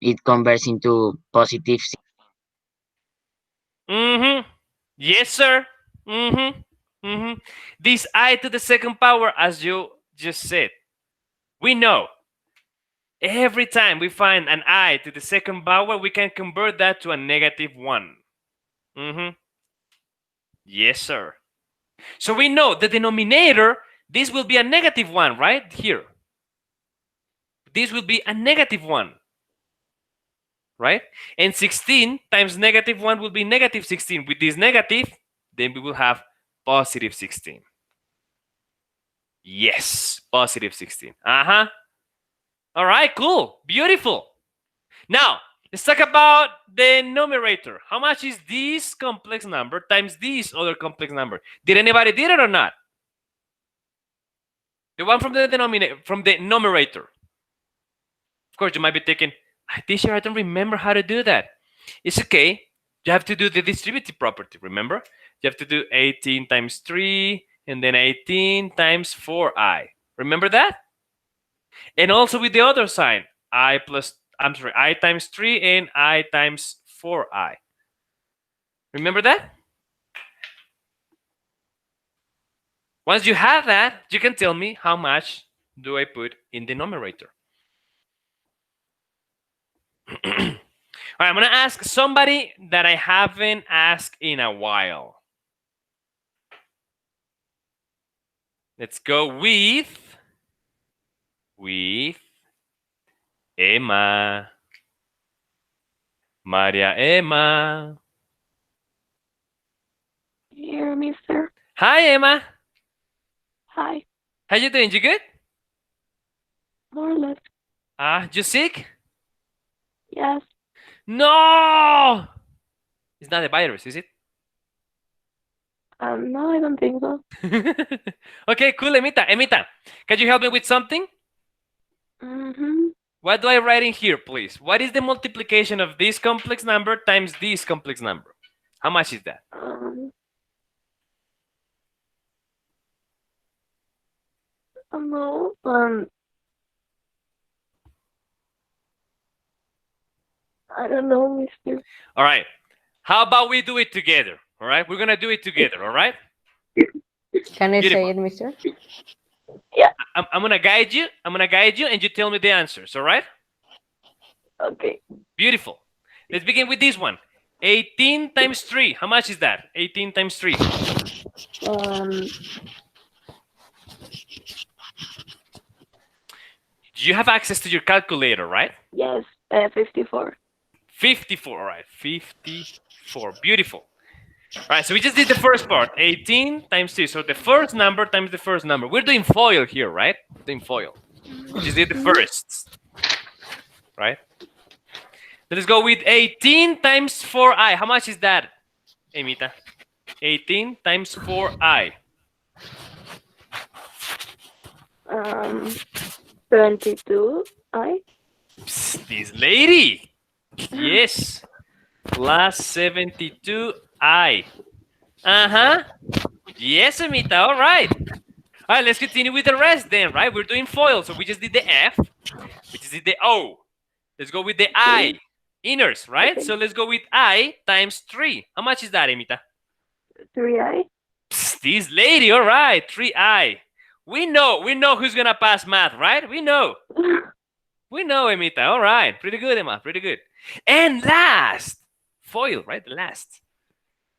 it converts into positive. Mm-hmm. Yes, sir. Mm-hmm. Mm-hmm. This I to the second power, as you just said, we know every time we find an I to the second power, we can convert that to a negative one. Mm-hmm. Yes, sir. So we know the denominator, this will be a negative one, right? Here. This will be a negative one, right? And 16 times negative 1 will be negative 16. With this negative, then we will have positive 16. Yes, positive 16. Uh-huh. All right, cool. Beautiful. Now, let's talk about the numerator. How much is this complex number times this other complex number? Did anybody did it or not? The one from the denominator, from the numerator. Of course, you might be thinking, teacher, I don't remember how to do that. It's okay. You have to do the distributive property, remember? You have to do 18 times 3 and then 18 times 4i. Remember that? And also with the other sign, I times 3 and I times 4i. Remember that? Once you have that, you can tell me how much do I put in the numerator. All right, I'm going to ask somebody that I haven't asked in a while. Let's go with Emma. Maria Emma. Here, mister. Hi, Emma. Hi. How you doing? You good? More or less. You sick? Yes. No! It's not a virus, is it? No, I don't think so. Okay, cool, Emita. Emita, can you help me with something? Mm-hmm. What do I write in here, please? What is the multiplication of this complex number times this complex number? How much is that? No. I don't know, mister. All right. How about we do it together? All right. We're going to do it together. All right. Can I Beautiful. say it, mister? Yeah. I'm going to guide you. I'm going to guide you and you tell me the answers. All right. Okay. Beautiful. Let's begin with this one. 18 times 3. How much is that? 18 times 3. You have access to your calculator, right? Yes. 54. 54. All right. 54. Beautiful. All right. So we just did the first part. 18 times 3. So the first number times the first number. We're doing FOIL here, right? Doing FOIL. We just did the firsts. Right? Let's go with 18 times 4i. How much is that, Emita? 18 times 4i. 72. Psst, this lady. Yes. Plus 72i. Uh-huh. Yes, Emita. All right. All right, let's continue with the rest then, right? We're doing FOIL. So we just did the F. We just did the O. Let's go with the I. Inners, right? Okay. So let's go with I times 3. How much is that, Emita? 3i. Psst, this lady. All right. 3i. We know who's going to pass math, right? We know. We know, Emita. All right. Pretty good, Emma. Pretty good. And last, FOIL, right? The last.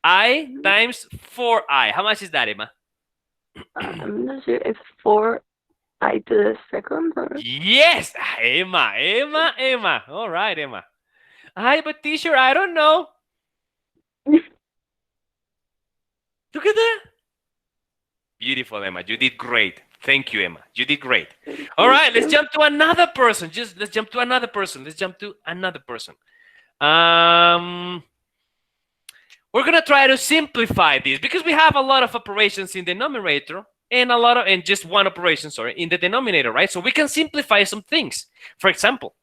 I times 4i. How much is that, Emma? I'm not sure if 4i to the second or... Yes, Emma. All right, Emma. Hi, but teacher, I don't know. Look at that. Beautiful, Emma. You did great. Thank you, Emma. You did great. All right, let's jump to another person. Let's jump to another person. We're gonna try to simplify this because we have a lot of operations in the numerator and just one operation, in the denominator, right? So we can simplify some things. For example,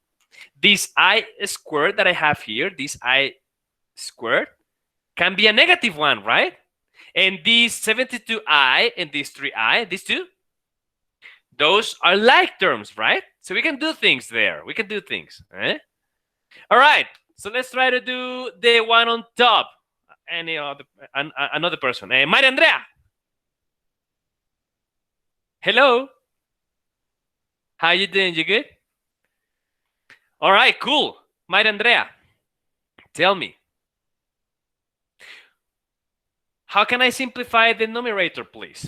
this I squared that I have here, this I squared, can be a negative one, right? And these 72i and these 3i, these two, those are like terms, right? So we can do things there. We can do things, right? All right. So let's try to do the one on top. Any other, another person. Maria Andrea. Hello. How you doing? You good? All right, cool. Maria Andrea, tell me. How can I simplify the numerator, please?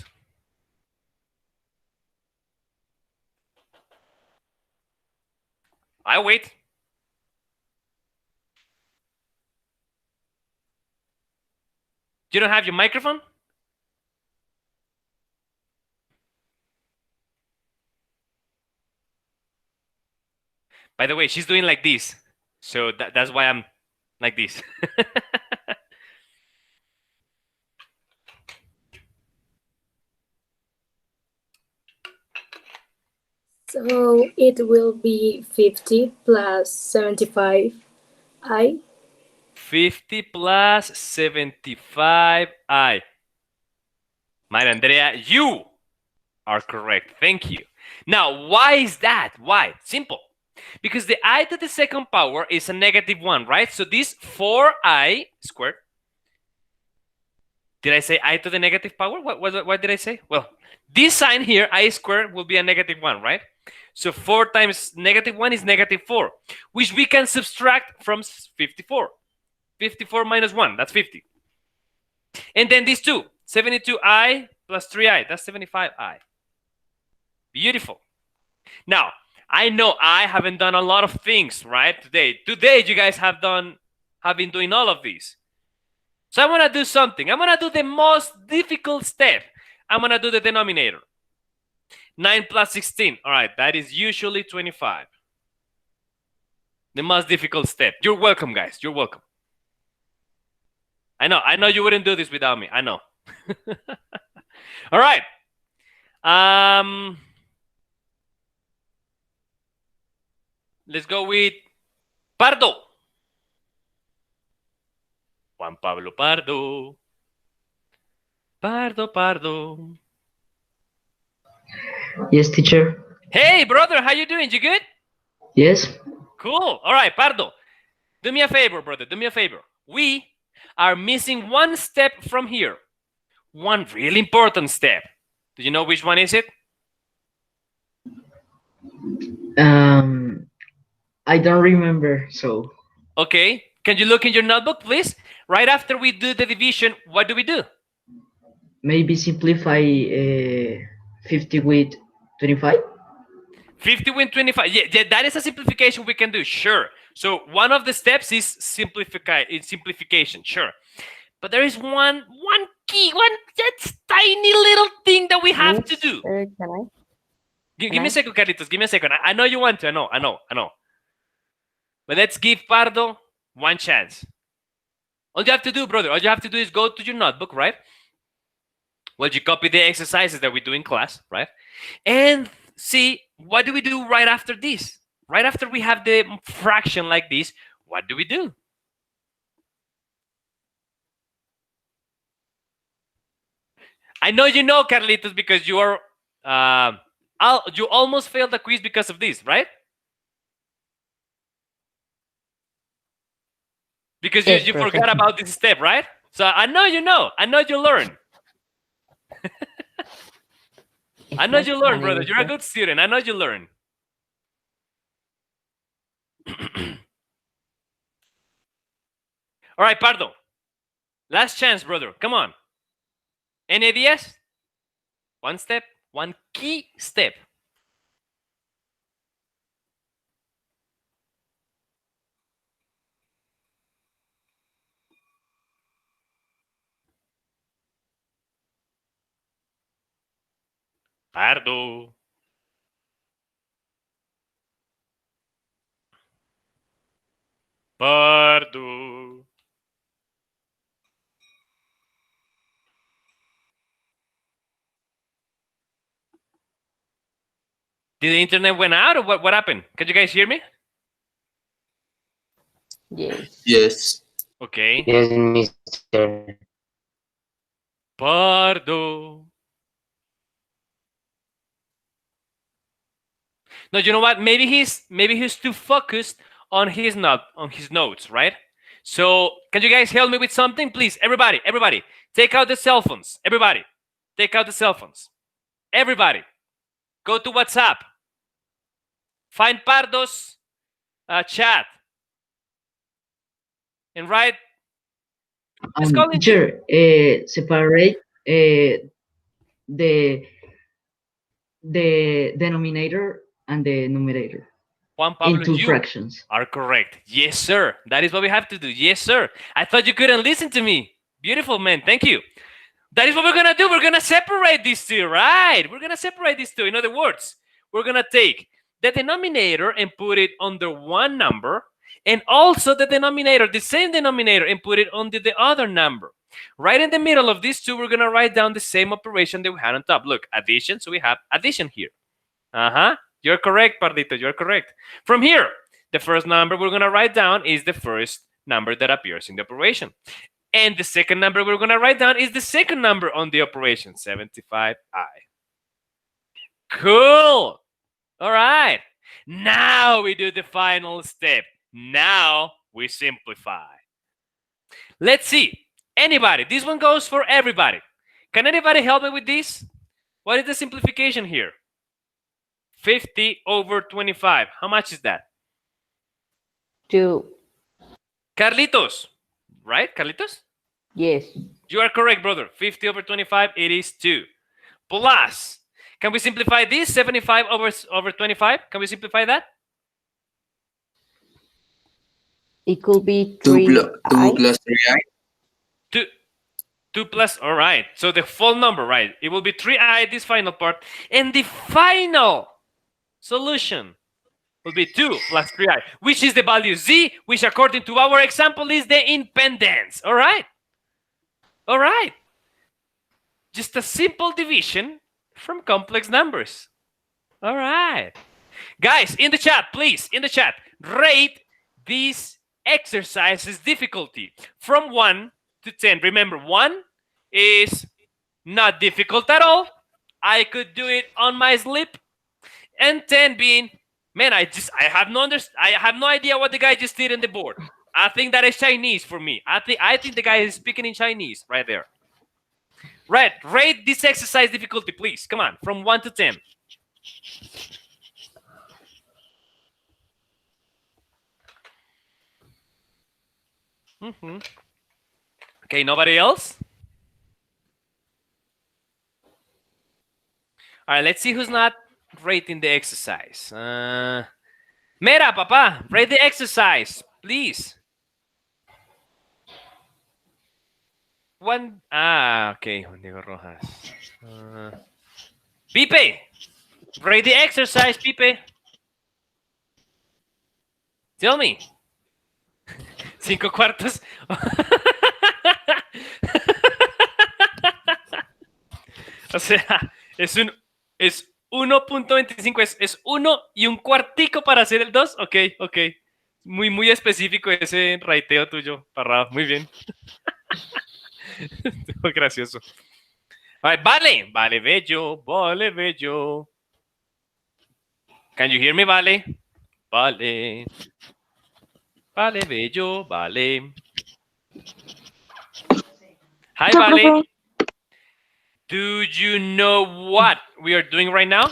I wait. You don't have your microphone? By the way, she's doing like this. So that's why I'm like this. So it will be 50 plus 75i. 50 plus 75i. Maria Andrea, you are correct. Thank you. Now, why is that? Why? Simple. Because the I to the second power is a negative 1, right? So this 4i squared. Did I say I to the negative power? What did I say? Well, this sign here, I squared, will be a negative 1, right? So 4 times negative 1 is negative 4, which we can subtract from 54. 54 minus 1, that's 50. And then these two, 72i plus 3i, that's 75i. Beautiful. Now, I know I haven't done a lot of things, right, today. Today, you guys have been doing all of these. So I'm going to do something. I'm going to do the most difficult step. I'm going to do the denominator. 9 plus 16. All right, that is usually 25. The most difficult step. You're welcome, guys. You're welcome. I know you wouldn't do this without me. I know. All right. Let's go with Pardo. Juan Pablo Pardo. Pardo. Yes, teacher. Hey, brother, how you doing? You good? Yes. Cool. All right, Pardo. Do me a favor, brother. Do me a favor. We are missing one step from here. One really important step. Do you know which one is it? I don't remember, so. Okay. Can you look in your notebook, please? Right after we do the division, what do we do? Maybe simplify 50 with 25? 50 with 25. Yeah, that is a simplification we can do. Sure. So one of the steps is simplification. Sure. But there is one that's tiny little thing that we have to do. Can I? Give me a second, Carlitos. Give me a second. I know you want to. I know. But let's give Pardo one chance. All you have to do, brother, all you have to do is go to your notebook, right? Well, you copy the exercises that we do in class, right? And see, what do we do right after this? Right after we have the fraction like this, what do we do? I know you know, Carlitos, because you are you almost failed the quiz because of this, right? Because you forgot about this step, right? So I know you know. I know you learn. I know you learn, brother. You're a good student. I know you learn. All right, Pardo. Last chance, brother. Come on. Any ideas? One step, one key step. Pardo. Pardo. Did the internet went out or what happened? Can you guys hear me? Yes. Yes. Okay. Yes, Mr. Pardo. No, you know what? Maybe he's too focused on his notes, right? So can you guys help me with something, please? Everybody, take out the cell phones. Everybody, take out the cell phones. Everybody, go to WhatsApp. Find Pardo's chat and write. Let's call it. Teacher, separate the denominator and the numerator Juan Pablo, into you fractions. are correct. Yes, sir. That is what we have to do. Yes, sir. I thought you couldn't listen to me. Beautiful, man. Thank you. That is what we're going to do. We're going to separate these two, right? We're going to separate these two. In other words, we're going to take the denominator and put it under one number, and also the denominator, the same denominator, and put it under the other number. Right in the middle of these two, we're going to write down the same operation that we had on top. Look, addition. So we have addition here. You're correct, Pardito. You're correct. From here, the first number we're going to write down is the first number that appears in the operation. And the second number we're going to write down is the second number on the operation, 75i. Cool. All right. Now we do the final step. Now we simplify. Let's see. Anybody? This one goes for everybody. Can anybody help me with this? What is the simplification here? 50 over 25. How much is that? 2. Carlitos. Right, Carlitos? Yes. You are correct, brother. 50 over 25, it is 2. Plus, can we simplify this? 75 over 25. Can we simplify that? It could be 2 3. plus 3i. 2 plus, all right. So the full number, right? It will be 3i, this final part. And the final solution will be 2 plus 3i, which is the value z, which according to our example is the impedance. All right? All right. Just a simple division from complex numbers. All right. Guys, in the chat, please, in the chat, rate these exercises difficulty from 1 to 10. Remember, 1 is not difficult at all. I could do it on my sleep. And 10 being, man, I have no idea what the guy just did on the board. I think that is Chinese for me. I think the guy is speaking in Chinese right there. Right, rate this exercise difficulty, please. Come on, from 1 to 10. Okay, nobody else? All right, let's see who's not rating the exercise. Mera, Papa, rate the exercise, please. Okay, Juan Diego Rojas. Pipe, rate the exercise, Pipe. Tell me. 5 cuartos. O sea, es 1.25, es 1 y un cuartico para hacer el 2. Ok. Muy específico ese raiteo tuyo, Parrado. Muy bien. Muy gracioso. Vale, bello. Can you hear me, Vale? Vale, bello, vale. Hi, Vale. Do you know what we are doing right now?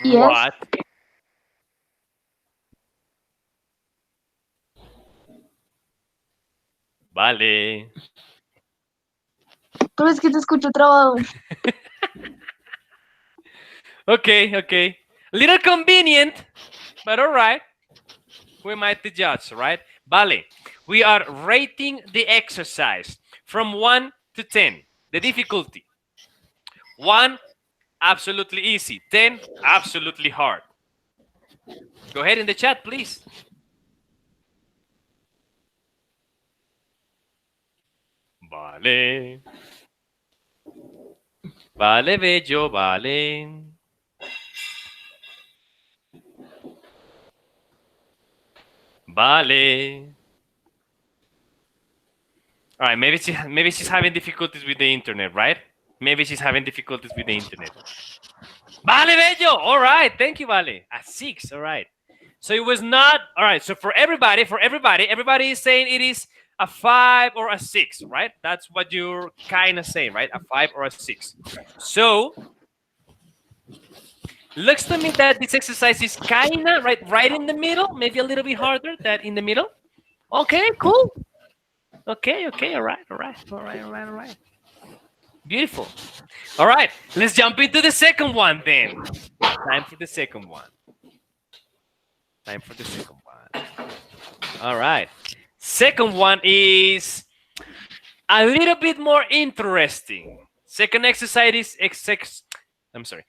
Yes. What? Vale. Pero es que te escucho trabado. Okay. Little convenient, but all right. We might be judged, right? Vale. We are rating the exercise from 1 to 10. The difficulty. 1, absolutely easy. 10, absolutely hard. Go ahead in the chat, please. Vale. Vale, bello, vale. Vale. All right, maybe she's having difficulties with the internet, right? Maybe she's having difficulties with the internet. Vale, Bello. All right. Thank you, Vale. A 6. All right. So it was not. All right. So for everybody, everybody is saying it is a 5 or a 6, right? That's what you're kind of saying, right? A 5 or a 6. So looks to me that this exercise is kind of right in the middle, maybe a little bit harder than in the middle. Okay, cool. Okay, all right. Beautiful. All right, let's jump into the second one then. Time for the second one. All right. Second one is a little bit more interesting. Second exercise is I'm sorry.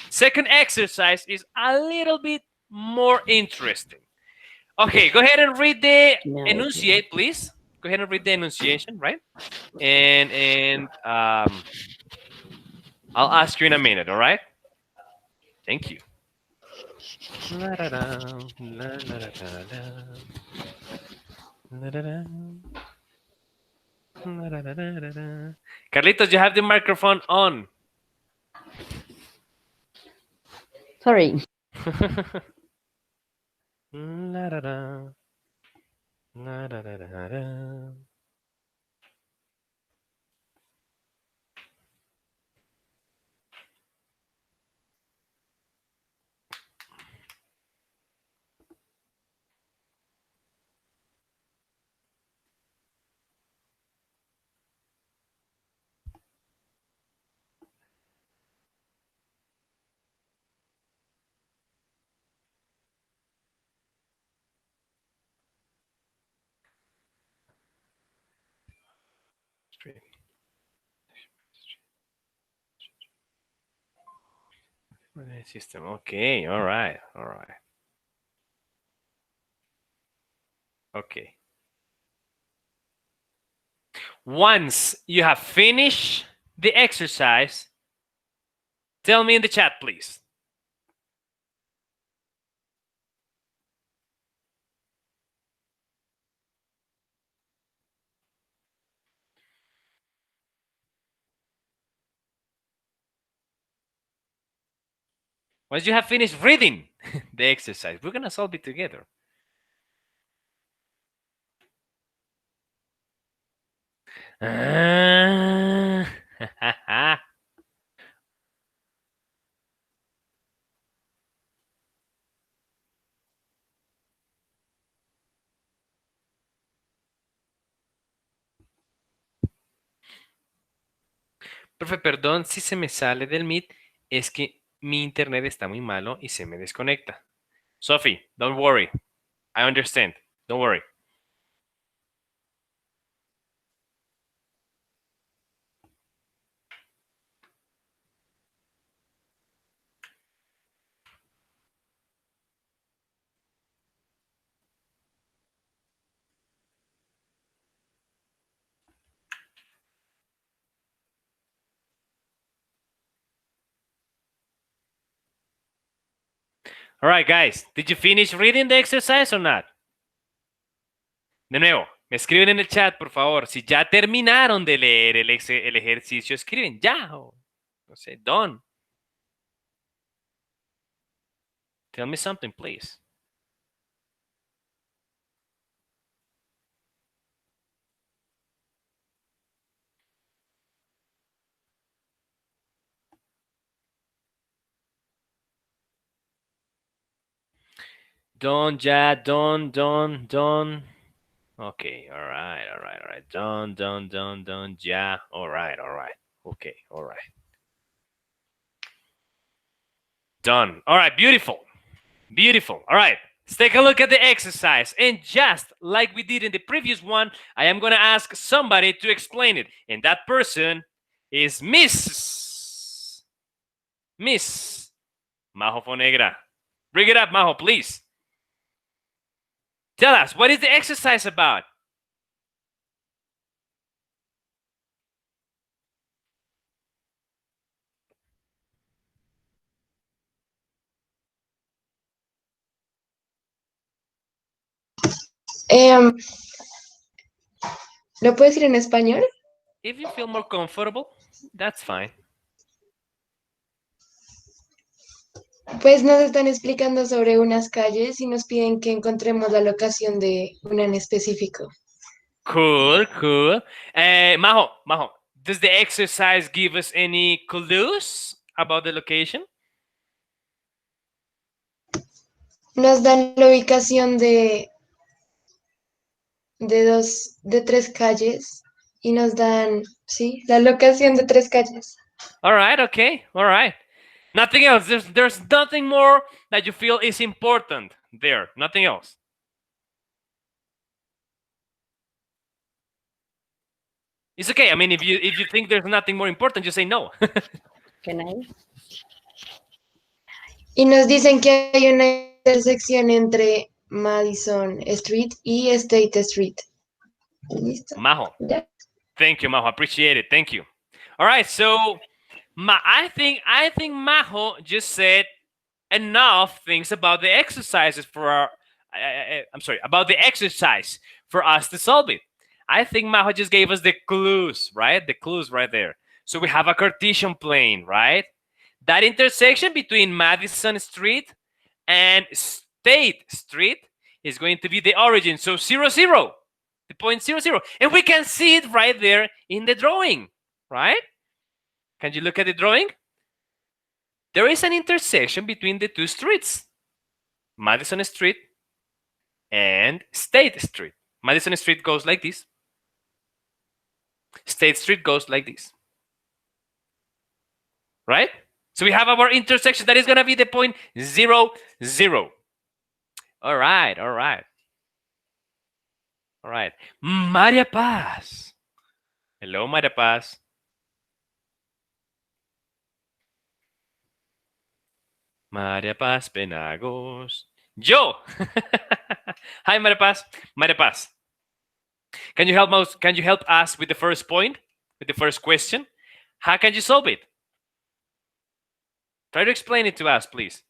Second exercise is a little bit more interesting. Okay, go ahead and read the enunciate, please. Go ahead and read the enunciation, right? And I'll ask you in a minute, all right? Thank you. Carlitos, you have the microphone on. Sorry. System. Okay, all right. Okay. Once you have finished the exercise, tell me in the chat, please. Once you have finished reading the exercise, we're going to solve it together. Profe, perdón si se me sale del Meet, es que mi internet está muy malo y se me desconecta. Sophie, don't worry. I understand. Don't worry. All right, guys. Did you finish reading the exercise or not? De nuevo, me escriben en el chat, por favor. Si ya terminaron de leer el ejercicio, escriben ya. O, no sé, done. Tell me something, please. Done, ya, done. Okay, all right. Done, ya. All right. Okay, all right. Done. All right, beautiful. All right, let's take a look at the exercise. And just like we did in the previous one, I am going to ask somebody to explain it. And that person is Miss Majo Fonegra. Bring it up, Majo, please. Tell us, what is the exercise about? ¿Lo puedes decir en español? If you feel more comfortable, that's fine. Pues nos están explicando sobre unas calles y nos piden que encontremos la locación de una en específico. Cool, cool. Majo, does the exercise give us any clues about the location? Nos dan la ubicación de tres calles y nos dan, sí, la locación de tres calles. All right, okay, all right. Nothing else. There's nothing more that you feel is important there. Nothing else. It's okay. I mean, if you think there's nothing more important, just say no. Can I? Y nos dicen que hay una intersección entre Madison Street y State Street. ¿Listo? Majo. Ya. Thank you, Majo. Appreciate it. Thank you. All right, so I think Majo just said enough things about the exercises for our. I'm sorry, about the exercise for us to solve it. I think Majo just gave us the clues, right? The clues right there. So we have a Cartesian plane, right? That intersection between Madison Street and State Street is going to be the origin. So 0, 0, the point 0, 0. And we can see it right there in the drawing, right? Can you look at the drawing? There is an intersection between the two streets, Madison Street and State Street. Madison Street goes like this. State Street goes like this. Right? So we have our intersection. That is going to be the point 0, 0. All right, all right. All right. Maria Paz. Hello, Maria Paz. Maria Paz Penagos. Yo. Hi, Maria Paz. Maria Paz. Can you help us with the first point, with the first question? How can you solve it? Try to explain it to us, please.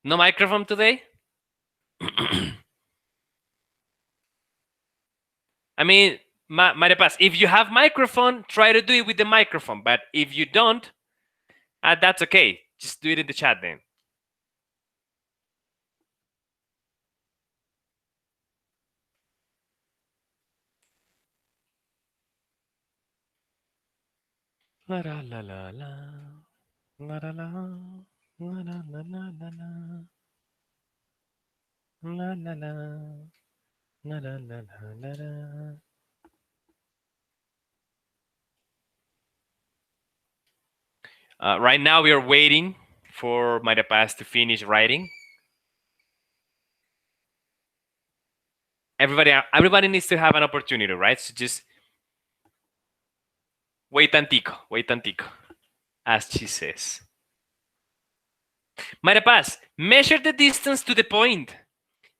No microphone today? I mean, Maria Paz, if you have microphone, try to do it with the microphone. But if you don't, that's okay. Just do it in the chat then. La la la la la. La la la. La la la la la la. La la la. La la la la la. Right now we are waiting for Maria Paz to finish writing. Everybody needs to have an opportunity, right? So just wait tantico, as she says. Maria Paz, measure the distance to the point.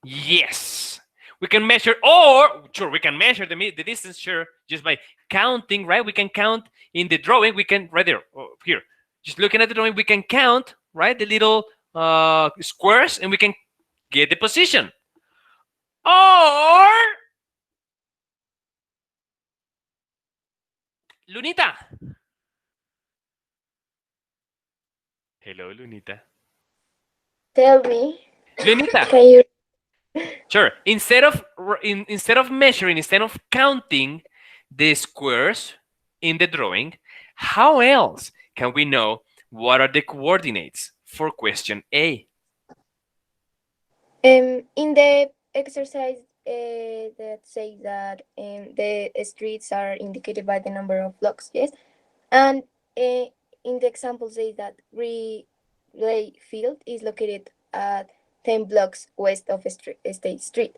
Yes. We can measure, or sure, we can measure the distance, sure, just by counting, right? We can count in the drawing. We can, right there, here. Just looking at the drawing, we can count, right? The little squares, and we can get the position. Or, Lunita. Hello, Lunita. Tell me. Lunita. Can you? Sure. Instead of measuring, instead of counting the squares in the drawing, how else can we know what are the coordinates for question A? In the exercise that says that the streets are indicated by the number of blocks, yes, and in the example says that Relay Field is located at 10 blocks west of State Street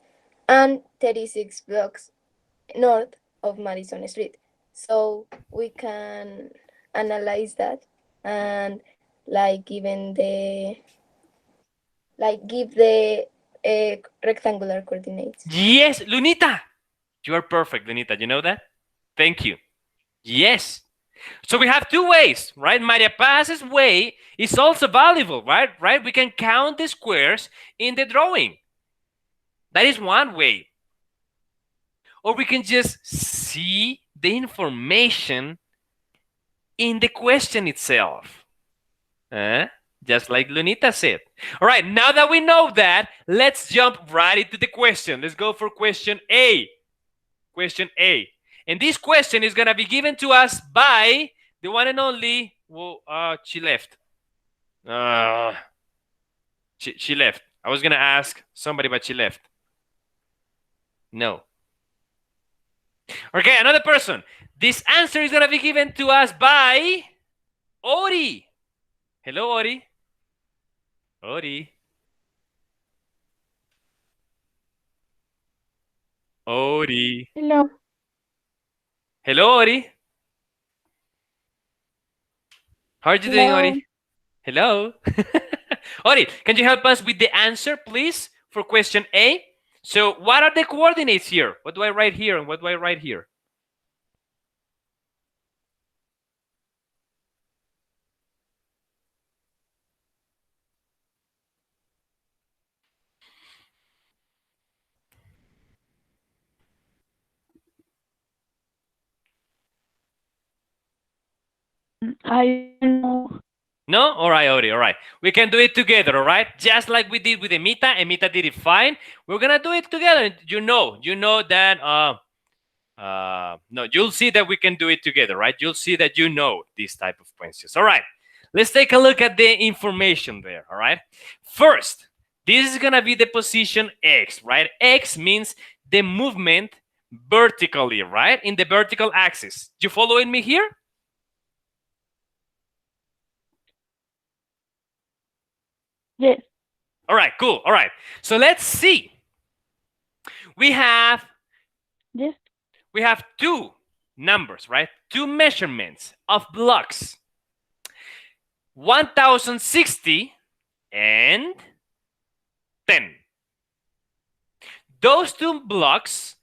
and 36 blocks north of Madison Street. So we can analyze that and give the rectangular coordinates. Yes, Lunita. You are perfect, Lunita. You know that? Thank you. Yes. So we have two ways, right? Maria Paz's way is also valuable, right? We can count the squares in the drawing. That is one way. Or we can just see the information in the question itself. Just like Lunita said. All right, now that we know that, let's jump right into the question. Let's go for question A. Question A. And this question is going to be given to us by the one and only, well, she left. She left. I was going to ask somebody, but she left. No. Okay, another person. This answer is going to be given to us by Ori. Hello, Ori. Ori. Ori. Hello. Hello, Ori. How are you doing, Ori? Hello. Ori, can you help us with the answer, please, for question A? So what are the coordinates here? What do I write here and what do I write here? I don't know. No? All right, Ori, all right. We can do it together, all right? Just like we did with Emita. Emita did it fine. We're going to do it together. You know that, no, you'll see that we can do it together, right? You'll see that you know these type of questions. All right, let's take a look at the information there, all right? First, this is going to be the position X, right? X means the movement vertically, right? In the vertical axis. You following me here? Yes. All right, cool. All right. So let's see. We have Yes. two numbers, right? Two measurements of blocks. 1060 and 10. Those two blocks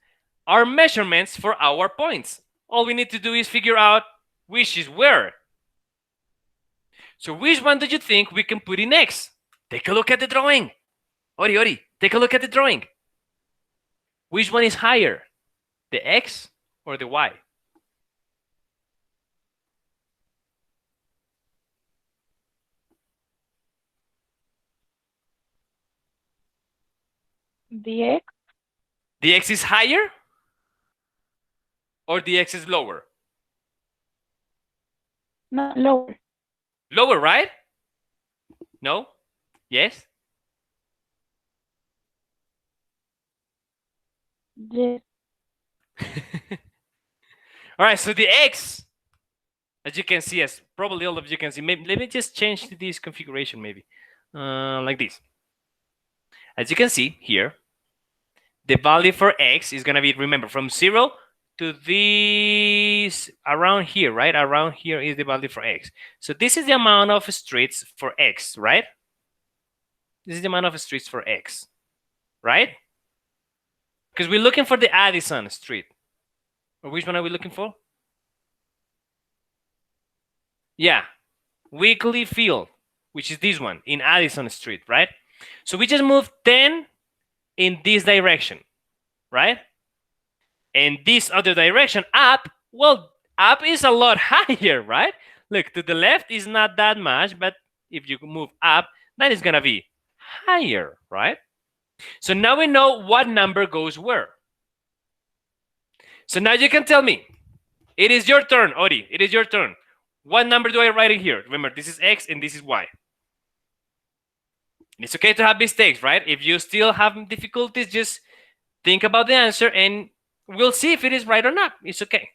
are measurements for our points. All we need to do is figure out which is where. So which one do you think we can put in X? Take a look at the drawing. Ori, take a look at the drawing. Which one is higher? The X or the Y? The X. The X is higher or the X is lower? No, lower. Lower, right? No? Yes? Yes. All right, so the X, as you can see, as probably all of you can see, maybe, let me just change this configuration maybe, like this. As you can see here, the value for X is going to be, remember, from 0 to this, around here, right? Around here is the value for X. So this is the amount of streets for X, right? This is the amount of streets for X, right? Because we're looking for the Addison Street. Or which one are we looking for? Yeah, Weekly Field, which is this one, in Addison Street, right? So we just moved 10 in this direction, right? And this other direction, up, well, up is a lot higher, right? Look, to the left is not that much, but if you move up, that is going to be higher, right? So now we know what number goes where. So now you can tell me. It is your turn, Ori. It is your turn. What number do I write in here? Remember, this is X and this is Y. It's okay to have mistakes, right? If you still have difficulties, just think about the answer and we'll see if it is right or not. It's okay.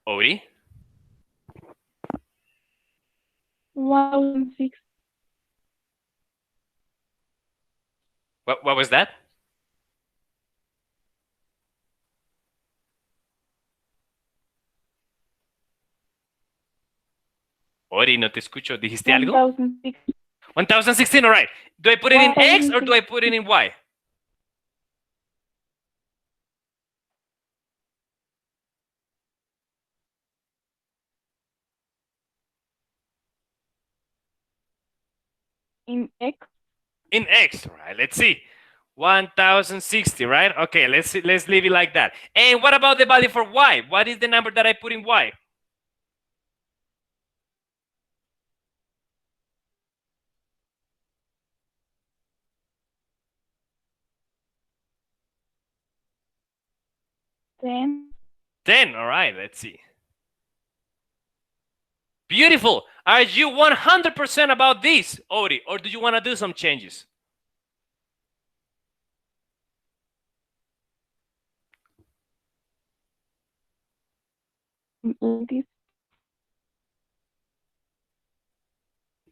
Ori? 1006. What was that? Ori, no te escucho. ¿Dijiste algo? 1006. 1016, all right. Do I put it in X or do I put it in Y? In X, In X, right? Let's see. 1060, right? Okay, let's leave it like that. And what about the value for Y? What is the number that I put in Y? then 10. All right, let's see. Beautiful. Are you 100% about this, Ori, or do you want to do some changes? like this.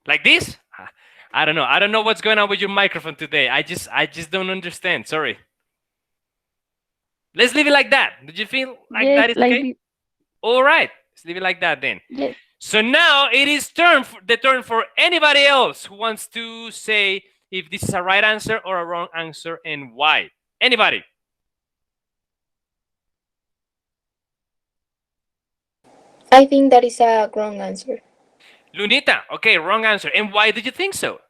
Like this? I don't know. I don't know what's going on with your microphone today. I just don't understand. Sorry. Let's leave it like that. Did you feel like Yes, that is like okay? this. All right. Let's leave it like that then. Yes. So now it is the turn for anybody else who wants to say if this is a right answer or a wrong answer and why. Anybody? I think that is a wrong answer. Lunita, okay, wrong answer. And why did you think so?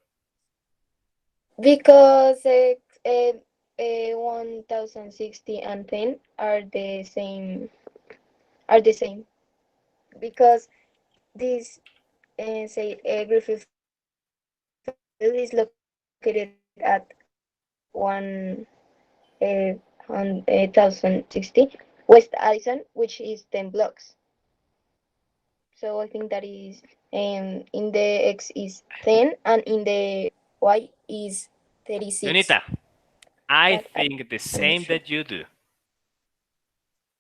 Because 1060 and 10 are the same. Because this say Griffith Field is located at 1060 West Addison, which is 10 blocks. So I think that is in the X is 10 and in the Y is 36. Lunita, I But think the same sure. that you do.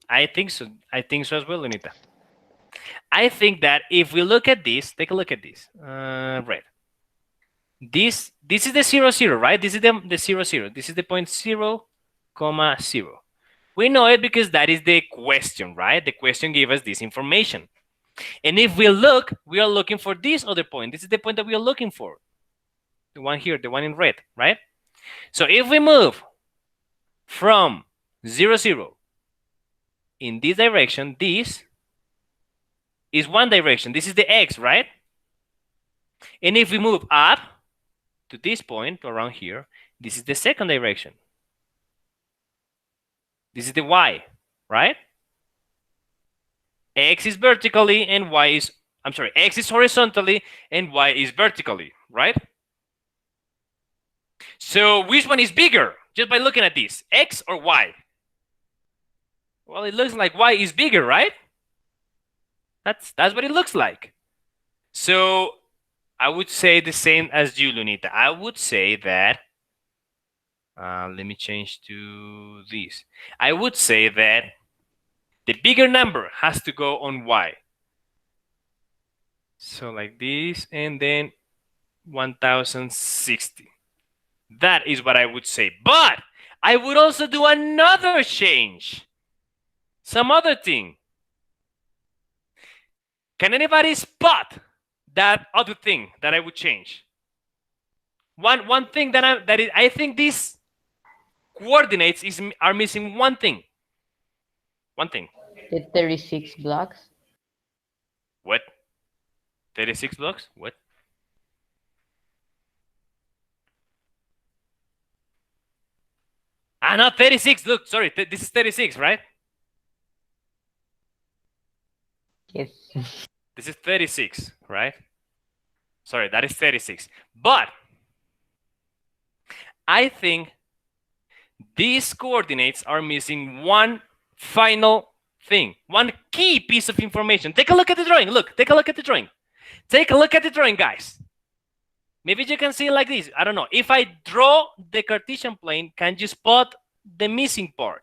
I think so. I think so as well, Lunita. I think that if we look at this, take a look at this. Right. This is the 0, 0, right? This is the 0, 0. This is the point 0, 0. We know it because that is the question, right? The question gave us this information. And if we look, we are looking for this other point. This is the point that we are looking for. The one here, the one in red, right? So if we move from 0, 0 in this direction, this is one direction. This is the X, right? And if we move up to this point, around here, this is the second direction. This is the Y, right? X is vertically and Y is, I'm sorry, X is horizontally and Y is vertically, right? So which one is bigger? Just by looking at this, X or Y? Well, it looks like Y is bigger, right? That's what it looks like. So I would say the same as you, Lunita. I would say that, let me change to this. I would say that the bigger number has to go on Y. So like this, and then 1060. That is what I would say. But I would also do another change. Some other thing. Can anybody spot that other thing that I would change? One thing that I think these coordinates are missing one thing. One thing. The 36 blocks. What? 36 blocks? What? No, 36. Look, sorry. This is 36, right? Yes. This is 36, right? Sorry, that is 36. But I think these coordinates are missing one final thing, one key piece of information. Take a look at the drawing. Look, take a look at the drawing. Take a look at the drawing, guys. Maybe you can see it like this. I don't know. If I draw the Cartesian plane, can you spot the missing part?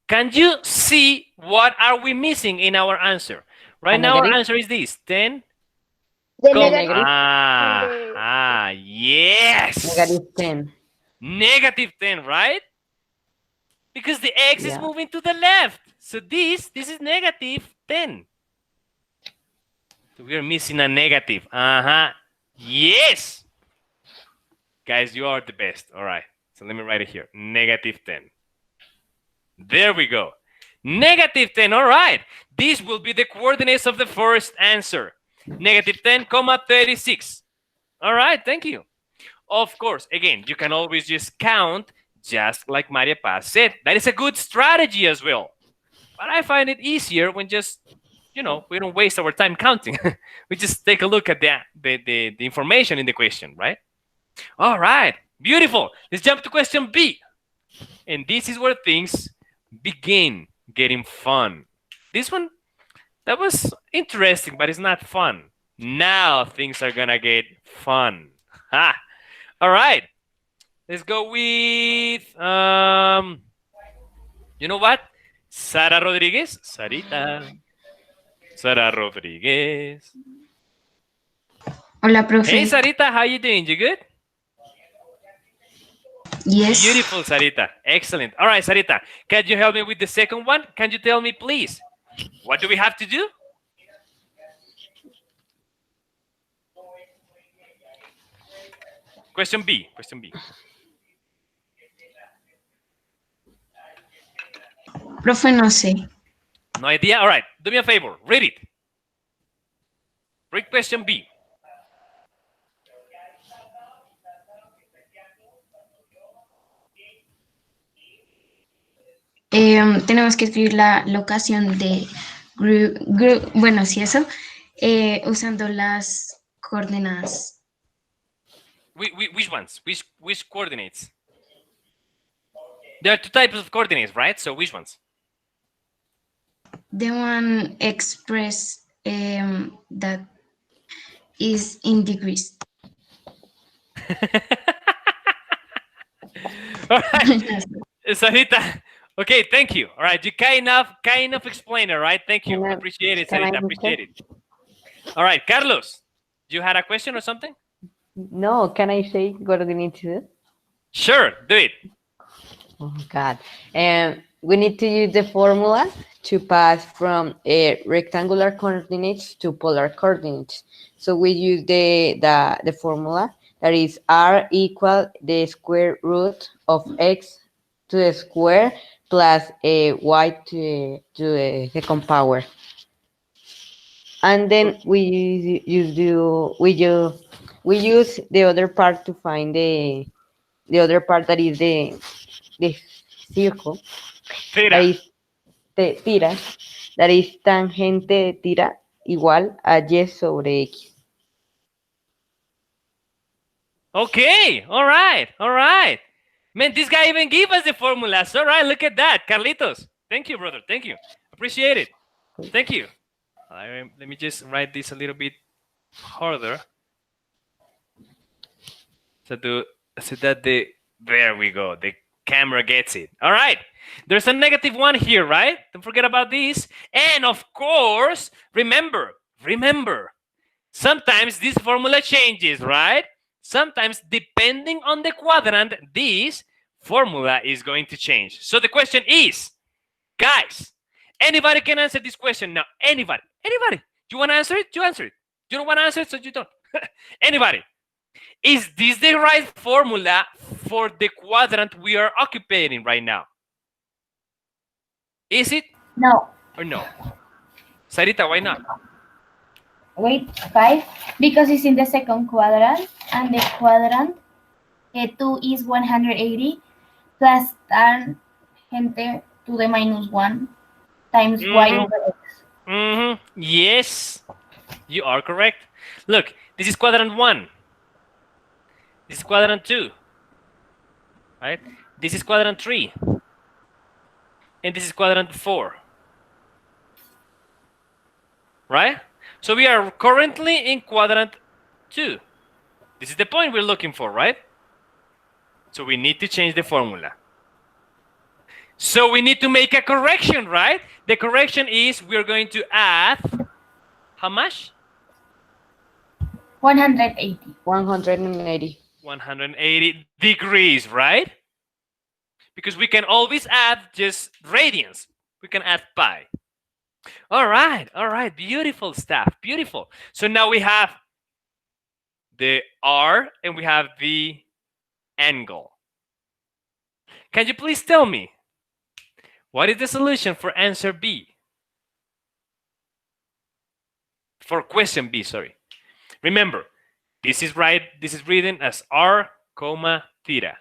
Can you see what are we missing in our answer? Right now, our answer is this, 10. The Go. negative. Yes. -10. Negative 10, right? Because the X is moving to the left. So this is negative 10. So we are missing a negative. Yes. Guys, you are the best. All right. So let me write it here. Negative 10. There we go. Negative 10. All right. These will be the coordinates of the first answer. Negative 10,36. All right, thank you. Of course, again, you can always just count just like Maria Paz said. That is a good strategy as well. But I find it easier when just, we don't waste our time counting. We just take a look at the information in the question, right? All right, beautiful. Let's jump to question B. And this is where things begin getting fun. This one, that was interesting, but it's not fun. Now things are gonna get fun. Ha! All right. Let's go with, you know what? Sara Rodriguez. Sarita. Sara Rodriguez. Hola, profe. Hey, Sarita, how you doing? You good? Yes. Beautiful, Sarita. Excellent. All right, Sarita, can you help me with the second one? Can you tell me, please, what do we have to do? Question B. Question B. Profe, no sé. No idea? All right. Do me a favor. Read it. Read question B. Tenemos que escribir la locación de bueno, sí, eso, usando las coordenadas. Which ones? Which coordinates? There are two types of coordinates, right? So which ones? The one express that is in degrees. All right. Sarita. Okay, thank you. All right, you kind of explain it, right? Thank you. Appreciate it, Sarita. Appreciate it. All right, Carlos, you had a question or something? No, can I say what do we need to do? Sure, do it. Oh God. We need to use the formula to pass from rectangular coordinates to polar coordinates. So we use the formula that is r equal the square root of x to the square plus y to the second power. And then we use the other part to find the other part that is the circle. Theta. That is tira, that is tangente de tira igual a y sobre x. Okay, all right. Man, this guy even gave us the formulas. All right, look at that. Carlitos, thank you, brother. Thank you. Appreciate it. Thank you. Let me just write this a little bit harder. So that there we go. The camera gets it. All right. There's a negative one here, right? Don't forget about this. And of course, remember, sometimes this formula changes, right? Sometimes, depending on the quadrant, this formula is going to change. So the question is, guys, anybody can answer this question now. Anybody. You want to answer it? You answer it. You don't want to answer it, so you don't. Anybody. Is this the right formula for the quadrant we are occupying right now? Is it? No. Or no? Sarita, why not? Wait, 5, because it's in the second quadrant, and the quadrant 2 is 180 plus tangente to the minus 1 times y over x. Yes, you are correct. Look, this is quadrant 1. This is quadrant 2. Right? This is quadrant 3. And this is quadrant 4. Right? So we are currently in quadrant 2. This is the point we're looking for, right? So we need to change the formula. So we need to make a correction, right? The correction is we're going to add, how much? 180. 180. 180 degrees, right? Because we can always add just radians. We can add pi. All right. Beautiful stuff. Beautiful. So now we have the R and we have the angle. Can you please tell me, what is the solution for answer B? For question B, sorry. Remember, this is right. This is written as r, comma, theta.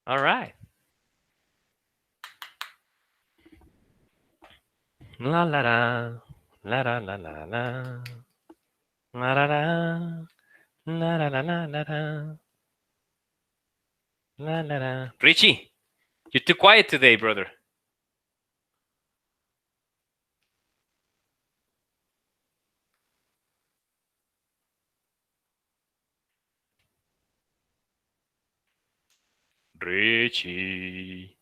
All right. La la la, la la la la la, la la la, la la la la la, la la la. Richie, you're too quiet today, brother. Richie.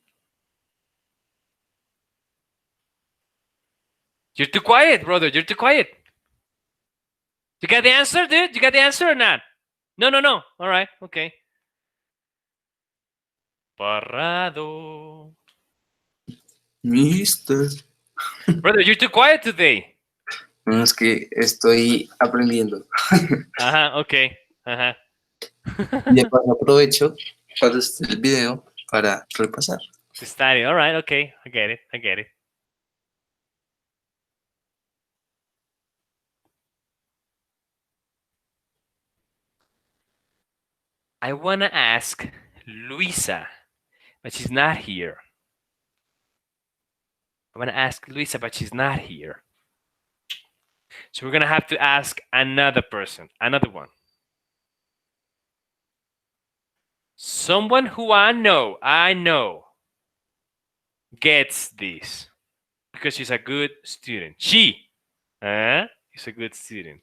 You're too quiet, brother. You're too quiet. You got the answer, dude? You got the answer or not? No, no, no. All right. Okay. Parrado. Mister. Brother, you're too quiet today. No, es que estoy aprendiendo. Ajá, okay. Ajá. Y de paso aprovecho para hacer el video para repasar. To study. All right. Okay. I get it. I get it. I want to ask Luisa, but she's not here. I want to ask Luisa, but she's not here. So we're going to have to ask another person, another one. Someone who I know gets this because she's a good student. She is a good student.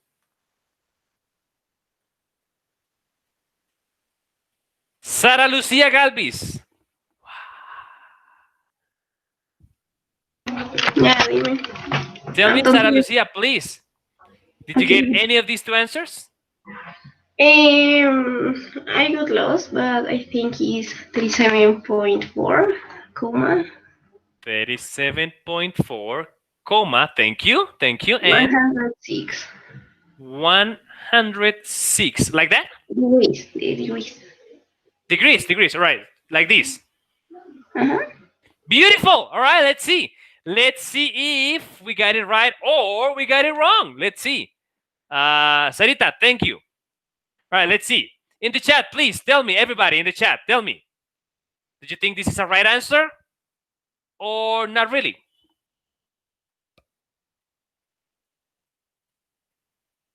Sara Lucia Galvis. Yeah, dime. Tell me, Sara Lucia, please. Did you get any of these two answers? I got lost, but I think it's 37.4, comma. 37.4, comma, thank you, and 106 106, like that? Degrees, all right, like this. Beautiful, all right, let's see. Let's see if we got it right or we got it wrong. Let's see. Sarita, thank you. All right, let's see. In the chat, please tell me, everybody in the chat, tell me. Did you think this is a right answer or not really?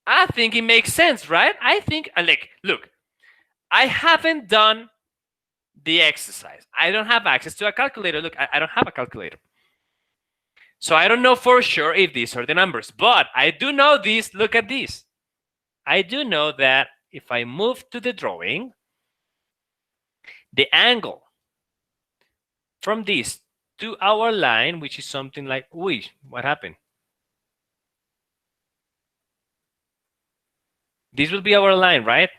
I think it makes sense, right? I think, like, look, I haven't done the exercise. I don't have access to a calculator. Look, I don't have a calculator. So I don't know for sure if these are the numbers, but I do know this. Look at this. I do know that if I move to the drawing, the angle from this to our line, which is something like, what happened? This will be our line, right?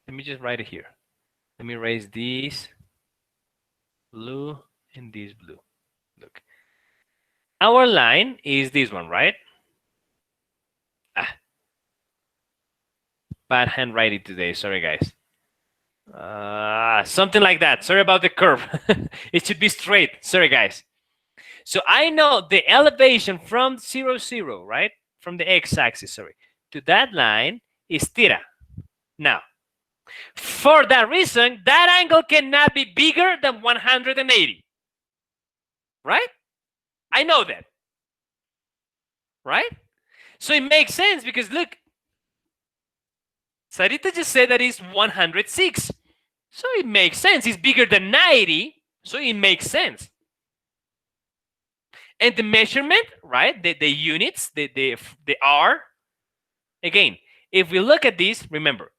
Let me just write it here. Let me erase this blue and this blue. Look. Our line is this one, right? Bad handwriting today. Sorry, guys. Something like that. Sorry about the curve. It should be straight. Sorry, guys. So I know the elevation from 0, 0, right? From the x-axis, sorry, to that line is theta. Now, for that reason, that angle cannot be bigger than 180. Right? I know that. Right? So it makes sense because look, Sarita just said that it's 106. So it makes sense. It's bigger than 90. So it makes sense. And the measurement, right? The units, the R. Again, if we look at this, remember,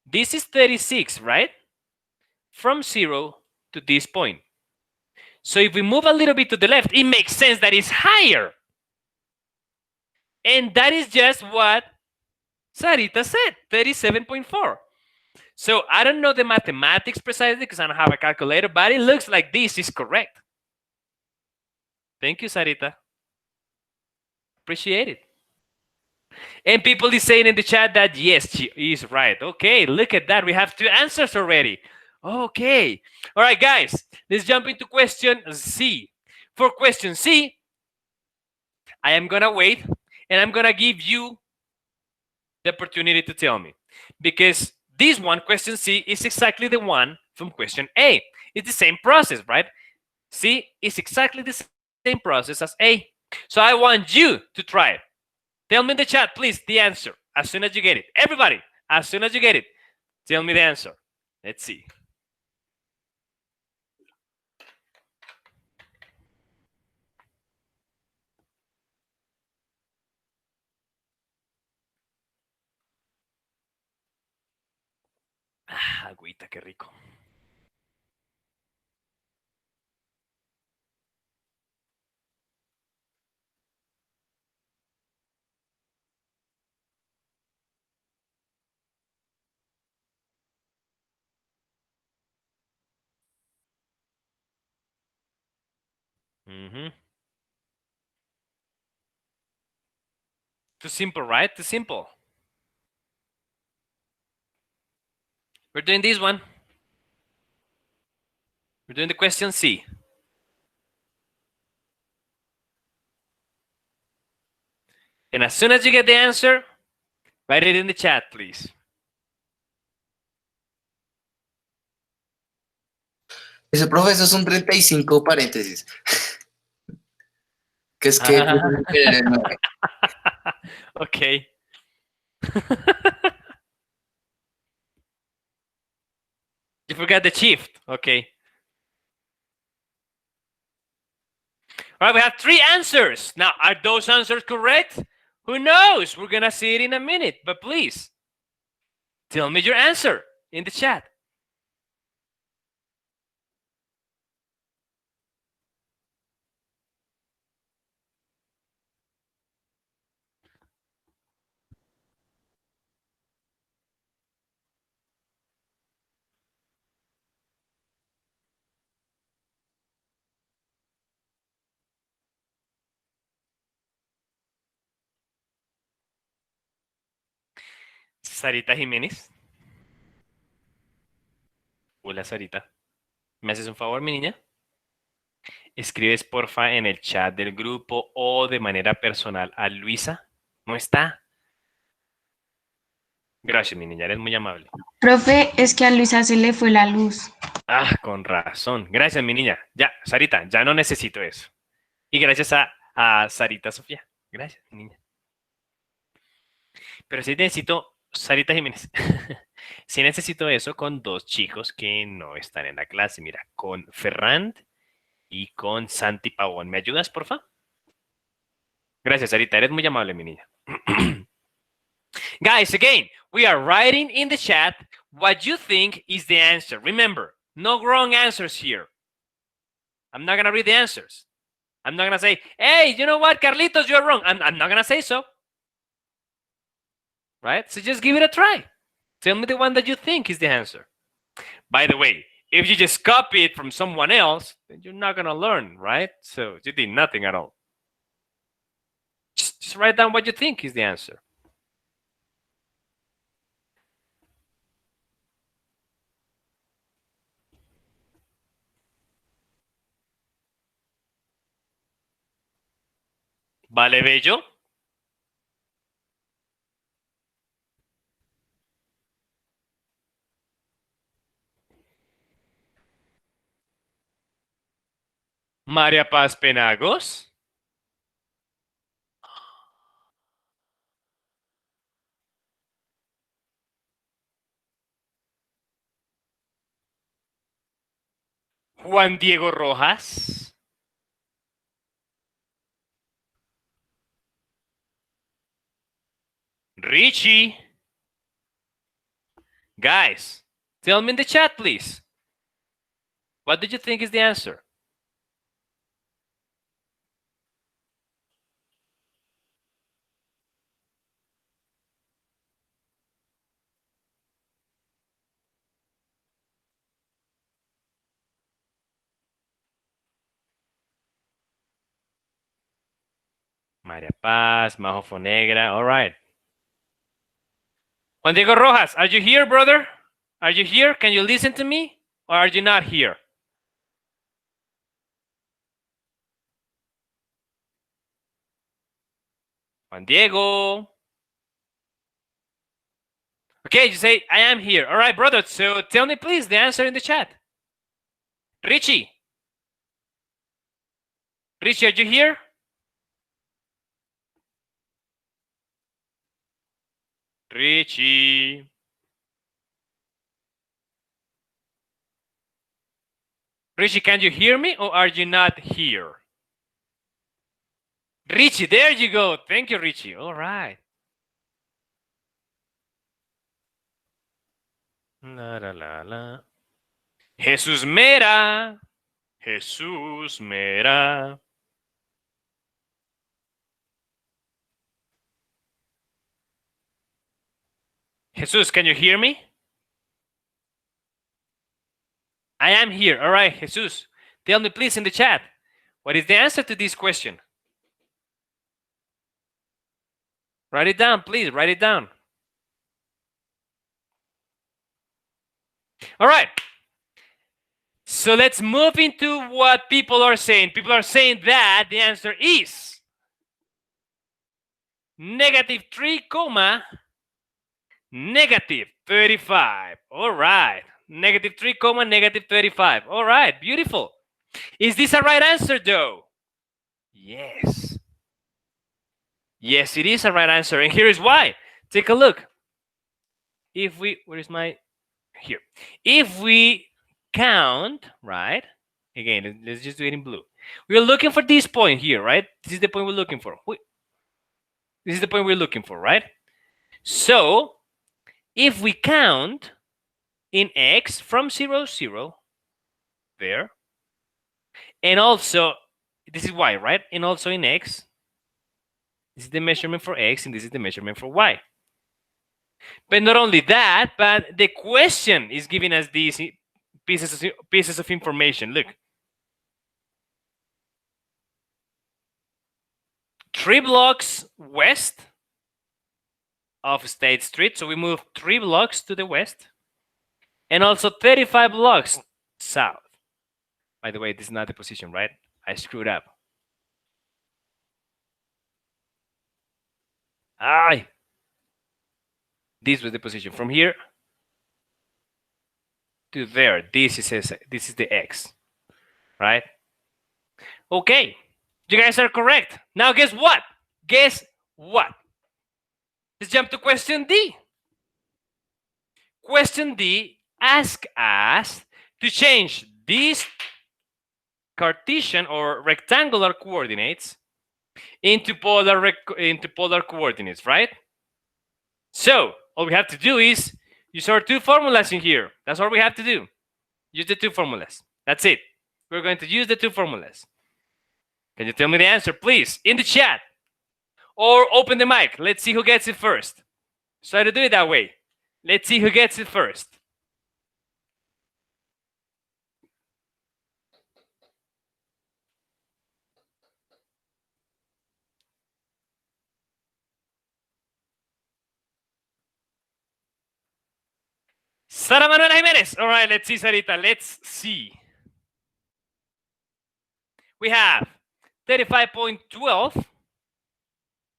this is 36, right? From 0 to this point. So if we move a little bit to the left, it makes sense that it's higher. And that is just what Sarita said, 37.4. So I don't know the mathematics precisely because I don't have a calculator, but it looks like this is correct. Thank you, Sarita. Appreciate it. And people is saying in the chat that yes, she is right. Okay, look at that. We have 2 answers already. Okay. All right, guys, let's jump into question C. For question C, I am going to wait and I'm going to give you the opportunity to tell me. Because this one, question C, is exactly the one from question A. It's the same process, right? C is exactly the same process as A. So I want you to try it. Tell me in the chat, please, the answer as soon as you get it. Everybody, as soon as you get it, tell me the answer. Let's see. Ah, agüita, qué rico. Too simple, right? Too simple. We're doing this one. We're doing the question C. And as soon as you get the answer, write it in the chat, please. Ese profe, eso son 35 paréntesis. Que es que... Okay. You forgot the shift. Okay. All right, we have 3 answers. Now, are those answers correct? Who knows? We're going to see it in a minute. But please, tell me your answer in the chat. Sarita Jiménez. Hola, Sarita. ¿Me haces un favor, mi niña? Escribes, porfa, en el chat del grupo o de manera personal a Luisa. ¿No está? Gracias, mi niña. Eres muy amable. Profe, es que a Luisa se le fue la luz. Ah, con razón. Gracias, mi niña. Ya, Sarita, ya no necesito eso. Y gracias a Sarita Sofía. Gracias, mi niña. Pero sí necesito, Sarita Jiménez, sí necesito eso con 2 chicos que no están en la clase. Mira, con Ferrand y con Santi Pavón. ¿Me ayudas, porfa? Gracias, Sarita. Eres muy amable, mi niña. Guys, again, we are writing in the chat what you think is the answer. Remember, no wrong answers here. I'm not going to read the answers. I'm not going to say, hey, you know what, Carlitos, you're wrong. I'm not going to say so. Right? So just give it a try. Tell me the one that you think is the answer. By the way, if you just copy it from someone else, then you're not going to learn, right? So you did nothing at all. Just write down what you think is the answer. ¿Vale, Bello? María Paz Penagos. Juan Diego Rojas. Richie. Guys, tell me in the chat, please. What do you think is the answer? María Paz, Majo Fonegra. All right. Juan Diego Rojas, are you here, brother? Are you here? Can you listen to me? Or are you not here? Juan Diego. Okay, you say, I am here. All right, brother. So tell me, please, the answer in the chat. Richie. Richie, are you here? Richie. Richie, can you hear me or are you not here? Richie, there you go. Thank you, Richie. All right. La, la, la, la. Jesús Mera. Jesús Mera. Jesus, can you hear me? I am here. All right, Jesus. Tell me, please, in the chat, what is the answer to this question? Write it down, please. Write it down. All right. So let's move into what people are saying. People are saying that the answer is -3, -35. All right. -3, -35. All right. Beautiful. Is this a right answer, though? Yes. Yes, it is a right answer. And here is why. Take a look. If we, where is my, here. If we count, right? Again, let's just do it in blue. We're looking for this point here, right? This is the point we're looking for. This is the point we're looking for, right? So, if we count in X from 0, 0, there, and also, this is Y, right? And also in X, this is the measurement for X, and this is the measurement for Y. But not only that, but the question is giving us these pieces of information. Look. 3 blocks west of State Street. So we move 3 blocks to the west. And also 35 blocks south. By the way, this is not the position, right? I screwed up. This was the position. From here to there. This is the X. Right? Okay. You guys are correct. Now guess what? Guess what? Let's jump to question D. Question D asks us to change these Cartesian or rectangular coordinates into polar coordinates, right? So all we have to do is use our 2 formulas in here. That's all we have to do. Use the 2 formulas. That's it. We're going to use the 2 formulas. Can you tell me the answer, please, in the chat? Or open the mic. Let's see who gets it first. Try to do it that way. Let's see who gets it first. Sara Manuela Jimenez. All right, let's see, Sarita. Let's see. We have 35.12.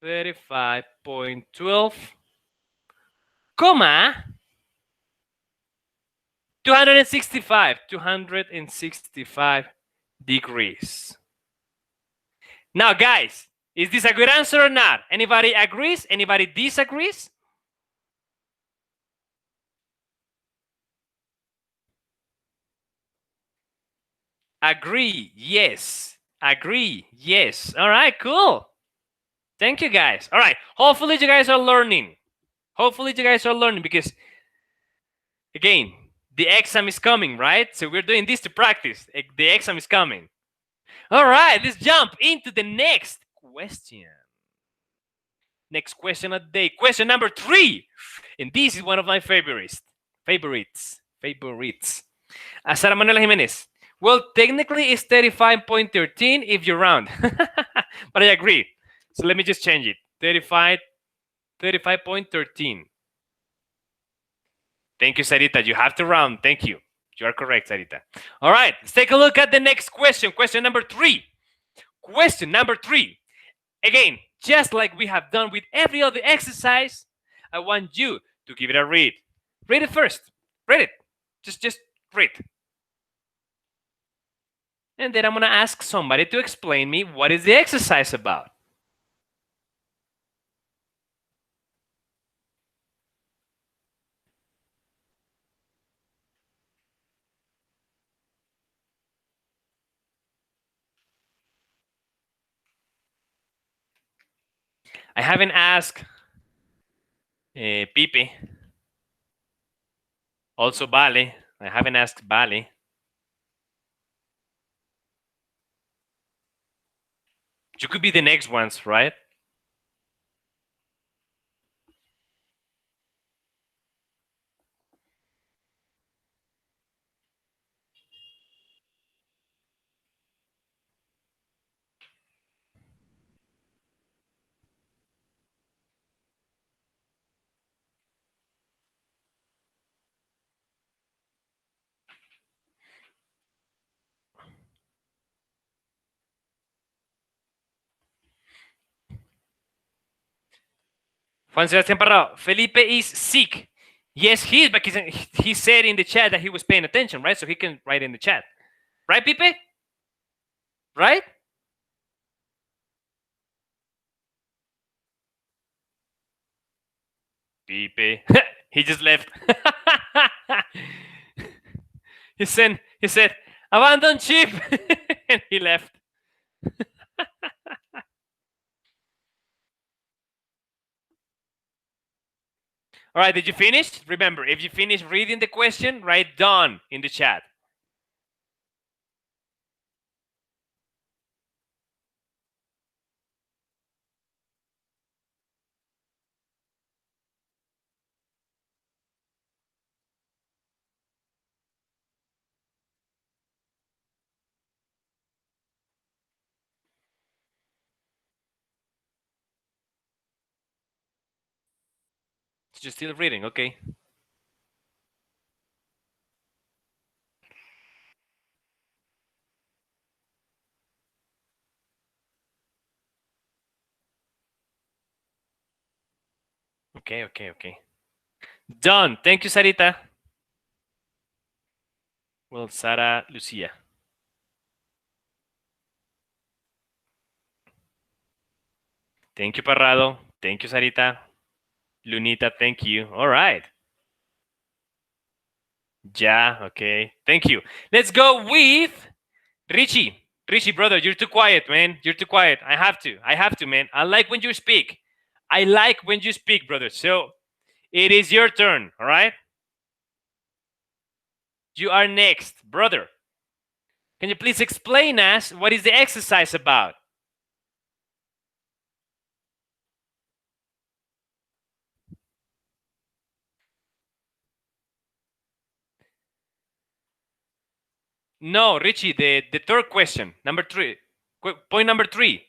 35.12, comma, 265 degrees. Now, guys, is this a good answer or not? Anybody agrees? Anybody disagrees? Agree, yes. Agree, yes. All right, cool. Thank you, guys. All right. Hopefully, you guys are learning. Hopefully, you guys are learning because, again, the exam is coming, right? So we're doing this to practice. The exam is coming. All right. Let's jump into the next question. Next question of the day. Question number 3. And this is one of my favorites. Sara Manuela Jimenez. Well, technically, it's 35.13 if you round. But I agree. So let me just change it. 35.13. Thank you, Sarita. You have to round. Thank you. You are correct, Sarita. All right. Let's take a look at the next question. Question number 3. Question number 3. Again, just like we have done with every other exercise, I want you to give it a read. Read it first. Read it. Just read. And then I'm going to ask somebody to explain me what is the exercise about. I haven't asked Pipe. Also Vale. I haven't asked Vale. You could be the next ones, right? Juan Sebastián Parrao, Felipe is sick. Yes, he is, but he said in the chat that he was paying attention, right? So he can write in the chat. Right, Pipe? Right? Pipe. He just left. he said, abandon ship. And he left. All right, did you finish? Remember, if you finish reading the question, write done in the chat. You're still reading, okay. Okay. Done. Thank you, Sarita. Well, Sara Lucia. Thank you, Parrado. Thank you, Sarita. Lunita, thank you. All right. Yeah, okay. Thank you. Let's go with Richie. Richie, brother, you're too quiet, man. You're too quiet. I have to, man. I like when you speak. Brother. So it is your turn, all right? You are next, brother. Can you please explain us what is the exercise about? No, Richie, the third question, number 3. Point number 3.